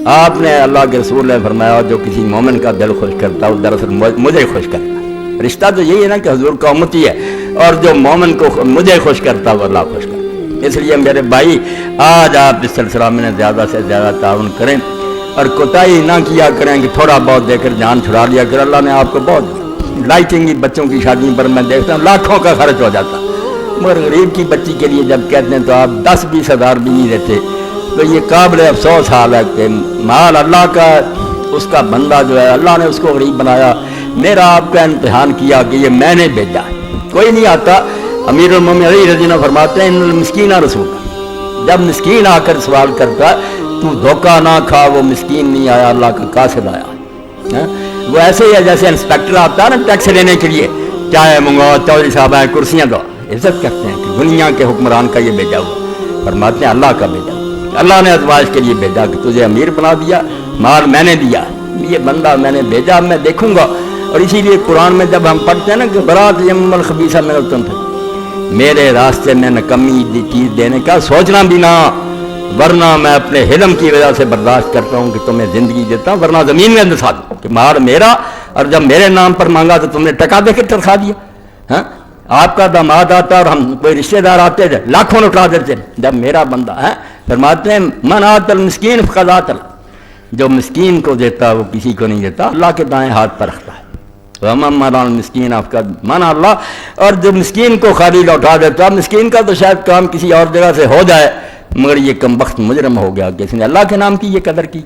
آپ نے اللہ کے رسول نے فرمایا جو کسی مومن کا دل خوش کرتا ہے وہ دراصل مجھے خوش کرتا ہے۔ رشتہ تو یہی ہے نا کہ حضور کا امتی ہے، اور جو مومن کو مجھے خوش کرتا ہے وہ اللہ خوش کرتا ہے۔ اس لیے میرے بھائی آج آپ اس سلسلہ میں زیادہ سے زیادہ تعاون کریں اور کوتاہی نہ کیا کریں کہ تھوڑا بہت دے کر جان چھڑا لیا کر۔ اللہ نے آپ کو بہت لائٹنگ بچوں کی شادی پر میں دیکھتا ہوں لاکھوں کا خرچ ہو جاتا، مگر غریب کی بچی کے لیے جب کہتے ہیں تو آپ 10-20 ہزار بھی نہیں دیتے۔ تو یہ قابل افسوس حال ہے کہ مال اللہ کا، اس کا بندہ جو ہے اللہ نے اس کو غریب بنایا۔ میرا آپ کا امتحان کیا کہ یہ میں نے بھیجا، کوئی نہیں آتا۔ امیر المومنین علی رضی اللہ عنہ فرماتے ہیں ان المسکین رسول، جب مسکین آ کر سوال کرتا تو دھوکہ نہ کھا، وہ مسکین نہیں آیا، اللہ کا قاصد آیا۔ وہ ایسے ہی ہے جیسے انسپیکٹر آتا ہے نا ٹیکس لینے کے لیے، چائے منگواؤ، چودھری صاحب آئے، کرسیاں دو، عزت کرتے ہیں کہ دنیا کے حکمران کا یہ بھیجا ہوا۔ فرماتے ہیں اللہ کا بھیجا، اللہ نے ازواج کے لیے بھیجا کہ تجھے امیر بنا دیا، مال میں نے دیا، یہ بندہ میں نے بھیجا، میں دیکھوں گا۔ اور اسی لیے قرآن میں جب ہم پڑھتے ہیں نا کہ برات یم الخبیث من الطیب، میرے راستے میں نکمی چیز دینے کا سوچنا بھی نہ، ورنہ میں اپنے حلم کی وجہ سے برداشت کرتا ہوں کہ تمہیں زندگی دیتا ہوں، ورنہ زمین میں دسا دوں کہ مال میرا، اور جب میرے نام پر مانگا تو تم نے ٹکا دے کے ترخا دیا۔ ہاں آپ کا داماد آتا اور ہم کوئی رشتہ دار آتے تھے لاکھوں لٹا دیتے، جب میرا بندہ ہے فرماتے ہیں من آت المسکین فقد آت اللہ، جو مسکین کو دیتا وہ کسی کو نہیں دیتا، اللہ کے دائیں ہاتھ پر رکھتا ہے۔ وَمَن الْمِسْكِينَ فَقَدْ مَنَعَ اللَّهُ، اور جو مسکین کو خالی لوٹا دیتا، مسکین کا تو شاید کام کسی اور جگہ سے ہو جائے، مگر یہ کم بخت مجرم ہو گیا کہ اس نے اللہ کے نام کی یہ قدر کی۔